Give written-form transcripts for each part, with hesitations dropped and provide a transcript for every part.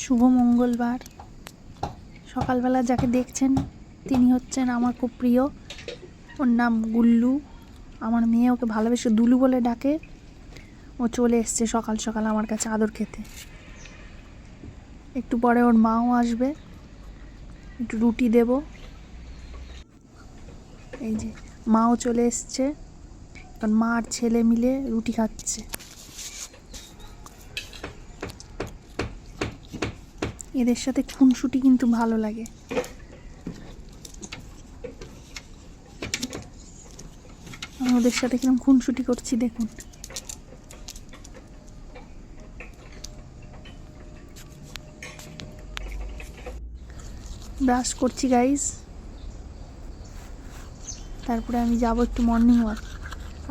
শুভ মঙ্গলবার। সকালবেলা যাকে দেখছেন তিনি হচ্ছেন আমার খুব প্রিয়। ওর নাম গুল্লু। আমার মেয়ে ওকে ভালোবেসে দুলু বলে ডাকে। ও চলে এসছে সকাল সকাল আমার কাছে আদর খেতে। একটু পরে ওর মাও আসবে, একটু রুটি দেব। এই যে মাও চলে এসছে, এখন মা আর ছেলে মিলে রুটি খাচ্ছে। এদের সাথে খুনসুটি কিন্তু ভালো লাগে। আমি ওদের সাথে কিরকম খুনসুটি করছি দেখুন। ব্রাশ করছি গাইজ, তারপরে আমি যাব একটু মর্নিং ওয়াক।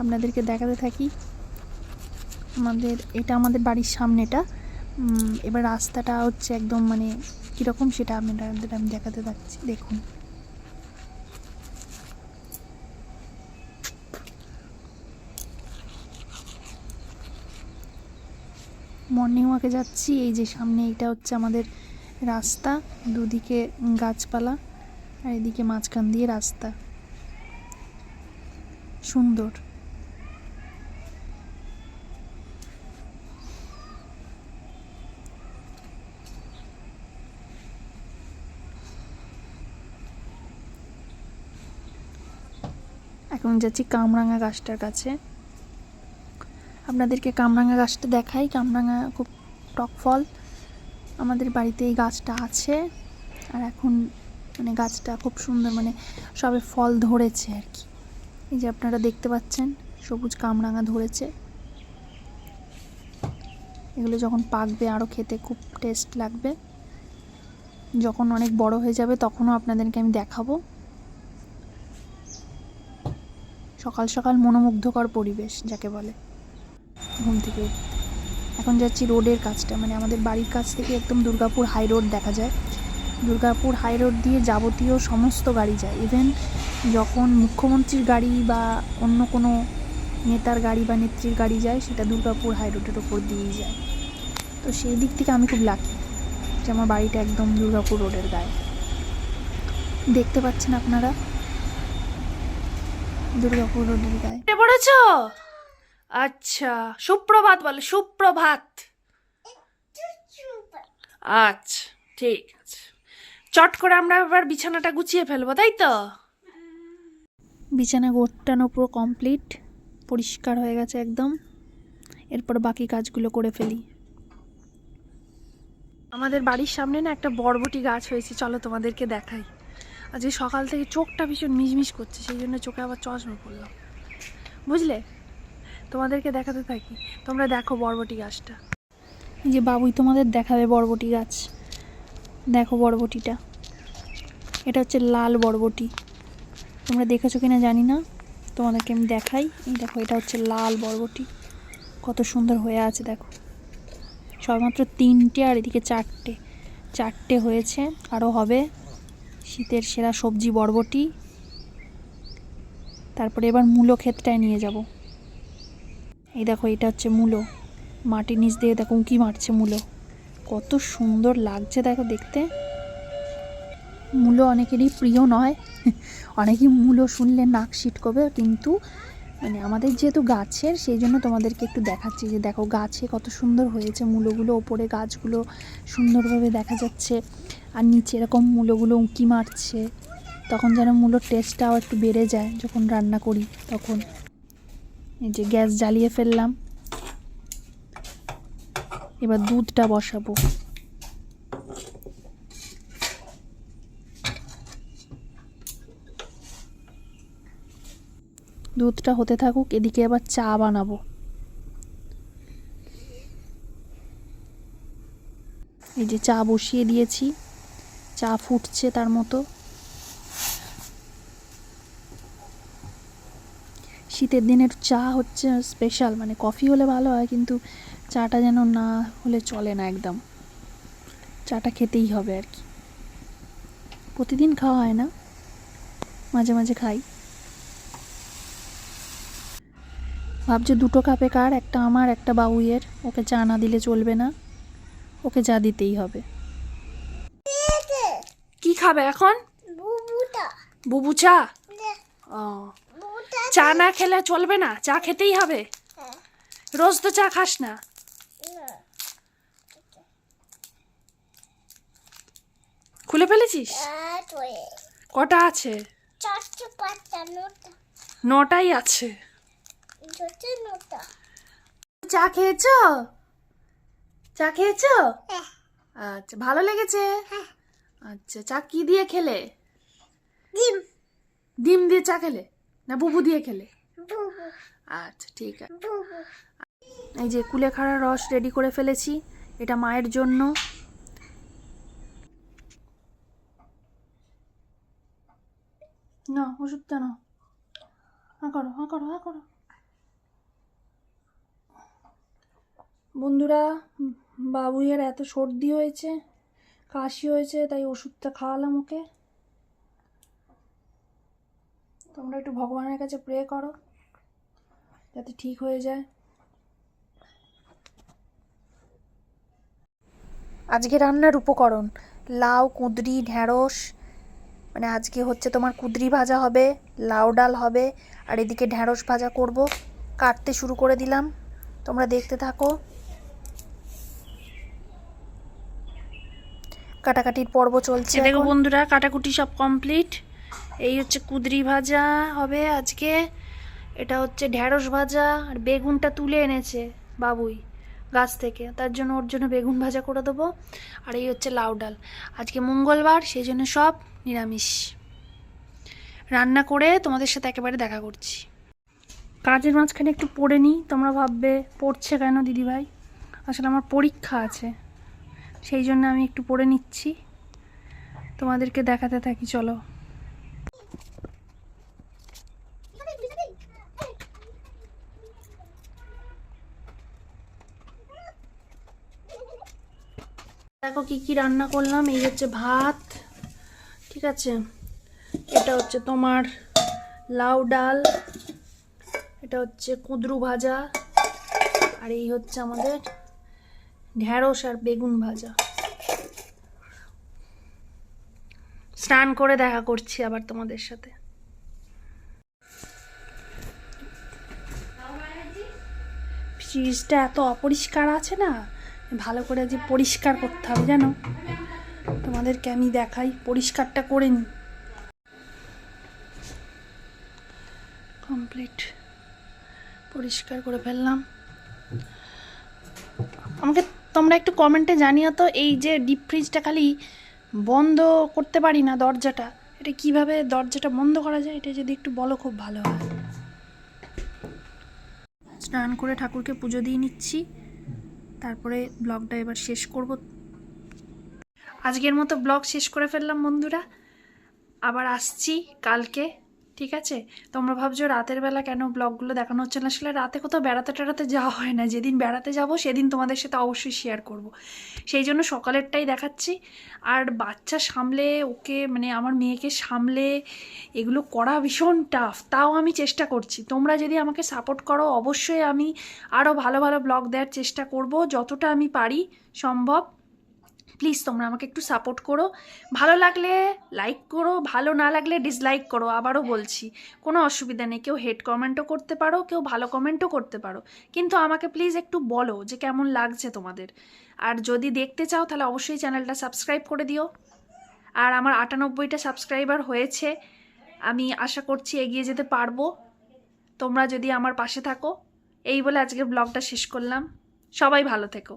আপনাদেরকে দেখাতে থাকি। এটা আমাদের বাড়ির সামনেটা। এবার রাস্তাটা হচ্ছে একদম মানে কীরকম সেটা আপনাদের আমি দেখাতে থাকছি, দেখুন। মর্নিং ওয়াকে যাচ্ছি। এই যে সামনে এইটা হচ্ছে আমাদের রাস্তা, দুদিকে গাছপালা আর এদিকে মাঝখান দিয়ে রাস্তা, সুন্দর। এখন যাচ্ছি কামরাঙা গাছটার কাছে। আপনাদেরকে কামরাঙা গাছটা দেখাই। কামরাঙা খুব টক ফল। আমাদের বাড়িতে এই গাছটা আছে, আর এখন মানে গাছটা খুব সুন্দর, মানে সবে ফল ধরেছে আর কি। এই যে আপনারা দেখতে পাচ্ছেন সবুজ কামরাঙা ধরেছে। এগুলো যখন পাকবে আরও খেতে খুব টেস্ট লাগবে। যখন অনেক বড় হয়ে যাবে তখনও আপনাদেরকে আমি দেখাবো। সকাল সকাল মনোমুগ্ধকর পরিবেশ যাকে বলে। ঘুম থেকে এখন যাচ্ছি রোডের কাজটা, মানে আমাদের বাড়ির কাছ থেকে একদম দুর্গাপুর হাই রোড দেখা যায়। দুর্গাপুর হাই রোড দিয়ে যাবতীয় সমস্ত গাড়ি যায়। ইভেন যখন মুখ্যমন্ত্রীর গাড়ি বা অন্য কোনো নেতার গাড়ি বা নেত্রীর গাড়ি যায়, সেটা দুর্গাপুর হাই রোডের ওপর দিয়েই যায়। তো সেই দিক থেকে আমি খুব লাকি যে আমার বাড়িটা একদম দুর্গাপুর রোডের গায়ে। দেখতে পাচ্ছেন আপনারা দুর্গাপুর রোডের গায়ে। পড়েছ? আচ্ছা, সুপ্রভাত বলো। সুপ্রভাত। আচ্ছা ঠিক আছে, চট করে আমরা এবার বিছানাটা গুছিয়ে ফেলবো, তাই তো? বিছানা গোটানো পুরো কমপ্লিট, পরিষ্কার হয়ে গেছে একদম। এরপর বাকি কাজগুলো করে ফেলি। আমাদের বাড়ির সামনে না একটা বরবটি গাছ হয়েছে, চলো তোমাদেরকে দেখাই। আজকে সকাল থেকে চোখটা ভীষণ মিজমিজ করছে, সেই জন্য চোখে আবার চশমা পড়লাম, বুঝলে? তোমাদেরকে দেখাতে থাকি, তোমরা দেখো বরবটি গাছটা। এই যে বাবুই তোমাদের দেখাবে বরবটি গাছ। দেখো বরবটিটা, এটা হচ্ছে লাল বরবটি। তোমরা দেখেছো কিনা জানি না, তোমাদেরকে আমি দেখাই। এই দেখো, এটা হচ্ছে লাল বরবটি, কত সুন্দর হয়ে আছে দেখো। সবেমাত্র 3টে, আর এদিকে 4টে হয়েছে, আরও হবে। শীতের সেরা সবজি বরবটি। তারপরে এবার মূলো ক্ষেতটায় নিয়ে যাব। এই দেখো, এটা হচ্ছে মূলো। মাটির নিচ দিয়ে দেখো উঁকি মারছে মূলো, কত সুন্দর লাগছে দেখো দেখতে। মূলো অনেকেরই প্রিয় নয়, অনেকেই মূলো শুনলে নাক সিটকবে, কিন্তু মানে আমাদের যেহেতু গাছের, সেই জন্য তোমাদেরকে একটু দেখাচ্ছি যে দেখো গাছে কত সুন্দর হয়েছে মূলোগুলো। ওপরে গাছগুলো সুন্দরভাবে দেখা যাচ্ছে, আর নিচে এরকম মূলোগুলো উঁকি মারছে। তখন যেন মূলোর টেস্টটাও একটু বেড়ে যায় যখন রান্না করি তখন। এই যে গ্যাস জ্বালিয়ে ফেললাম, এবার দুধটা বসাবো। দুধটা হতে থাকুক, এদিকে আবার চা বানাবো। এই যে চা বসিয়ে দিয়েছি, চা ফুটছে তার মতো। শীতের দিনের চা হচ্ছে স্পেশাল, মানে কফি হলে ভালো হয়, কিন্তু চাটা যেন না হলে চলে না একদম। চাটা খেতেই হবে আর কি। প্রতিদিন খাওয়া হয় না, মাঝে মাঝে খাই। ভাবছি 2টো কাপে কার, একটা আমার একটা বাবুইয়ের। ওকে চা না দিলে চলবে না, ওকে চা দিতেই হবে। খাবে এখন? বুবুটা বুবু চা? নে ও, বুবুটা চা না খেলে চলবে না, চা খেতেই হবে। হ্যাঁ রোজ তো চা খাস না। না খুলে ফেলেছিস? তোরে কটা আছে? চারটে পাঁচটা নটা 9টাই আছে। দুটো নটা চা খেয়েছো? চা খেয়েছো? হ্যাঁ আচ্ছা, ভালো লেগেছে? আচ্ছা, চা কি দিয়ে খেলে? ডিম ডিম দিয়ে চা খেলে না বুবু দিয়ে খেলে? বুবু আচ্ছা, ঠিক আছে। বুবু এই যে কুলেখাড়া রস রেডি করে ফেলেছি, এটা মায়ের জন্য। না, ওষুধটা না, হা করো হা করো হা করো। বন্ধুরা, বাবুইয়ের এত সর্দি হয়েছে, কাশি হয়েছে, তাই ওষুধটা খাওয়ালাম ওকে। তোমরা একটু ভগবানের কাছে প্রে করো যাতে ঠিক হয়ে যায়। আজকে রান্নার উপকরণ লাউ, কুঁদরি, ঢ্যাঁড়স, মানে আজকে হচ্ছে তোমার কুঁদরি ভাজা হবে, লাউ ডাল হবে, আর এদিকে ঢ্যাঁড়স ভাজা করব। কাটতে শুরু করে দিলাম, তোমরা দেখতে থাকো। কাটাকাটির পর্ব চলছে। দেখো বন্ধুরা, কাটাকুটি সব কমপ্লিট। এই হচ্ছে কুঁদরি ভাজা হবে আজকে, এটা হচ্ছে ঢ্যাঁড়স ভাজা, আর বেগুনটা তুলে এনেছে বাবুই গাছ থেকে, তার জন্য ওর জন্য বেগুন ভাজা করে দেবো। আর এই হচ্ছে লাউ ডাল। আজকে মঙ্গলবার, সেই জন্য সব নিরামিষ রান্না করে তোমাদের সাথে একেবারে দেখা করছি। কাজের মাঝখানে একটু পড়ে নিই, তোমরা ভাববে পড়ছে কেন দিদিভাই, আসলে আমার পরীক্ষা আছে, সেই জন্য আমি একটু পড়ে নিচ্ছি, তোমাদেরকে দেখাতে থাকি। চলো। দেখো কি কি রান্না করলাম। এই হচ্ছে ভাত, ঠিক আছে, এটা হচ্ছে তোমার লাউ ডাল, এটা হচ্ছে কুঁদরু ভাজা, আর এই হচ্ছে আমাদের ঢ্যাঁড়স আর বেগুন ভাজা। স্নান করে দেখা করছি আবার তোমাদের সাথে। ফ্রিজটা এত অপরিষ্কার আছে না, ভালো করে যে পরিষ্কার করতে হবে জানো, তোমাদেরকে আমি দেখাই, পরিষ্কারটা করে নিই। কমপ্লিট, পরিষ্কার করে ফেললাম। আমাকে তোমরা একটু কমেন্টে জানিও তো, এই যে ডিপ ফ্রিজটা খালি বন্ধ করতে পারি না দরজাটা, এটা কিভাবে দরজাটা বন্ধ করা যায়, এটা যদি একটু বলো খুব ভালো হয়। স্নান করে ঠাকুরকে পুজো দিয়ে নিচ্ছি, তারপরে ব্লগটা এবার শেষ করব। আজকের মতো ব্লগ শেষ করে ফেললাম বন্ধুরা, আবার আসছি কালকে, ঠিক আছে? তোমরা ভাবছো রাতের বেলা কেন ব্লগগুলো দেখানো হচ্ছে না, আসলে রাতে কোথাও বেড়াতে টেড়াতে যাওয়া হয় না, যেদিন বেড়াতে যাব সেদিন তোমাদের সাথে অবশ্যই শেয়ার করব, সেই জন্য সকালেরটাই দেখাচ্ছি। আর বাচ্চা সামলে ওকে, মানে আমার মেয়েকে সামলে এগুলো করা ভীষণ টাফ, তাও আমি চেষ্টা করছি। তোমরা যদি আমাকে সাপোর্ট করো, অবশ্যই আমি আরও ভালো ভালো ব্লগ দেওয়ার চেষ্টা করব, যতটা আমি পারি সম্ভব। প্লিজ তোমরা আমাকে একটু সাপোর্ট করো, ভালো লাগলে লাইক করো, ভালো না লাগলে ডিসলাইক করো, আবারও বলছি কোনো অসুবিধা নেই, কেউ হেড কমেন্টও করতে পারো, কেউ ভালো কমেন্টও করতে পারো, কিন্তু আমাকে প্লিজ একটু বলো যে কেমন লাগছে তোমাদের। আর যদি দেখতে চাও তাহলে অবশ্যই চ্যানেলটা সাবস্ক্রাইব করে দিও। আর আমার 98টা সাবস্ক্রাইবার হয়েছে, আমি আশা করছি এগিয়ে যেতে পারবো তোমরা যদি আমার পাশে থাকো। এই বলে আজকের ব্লগটা শেষ করলাম, সবাই ভালো থেকো।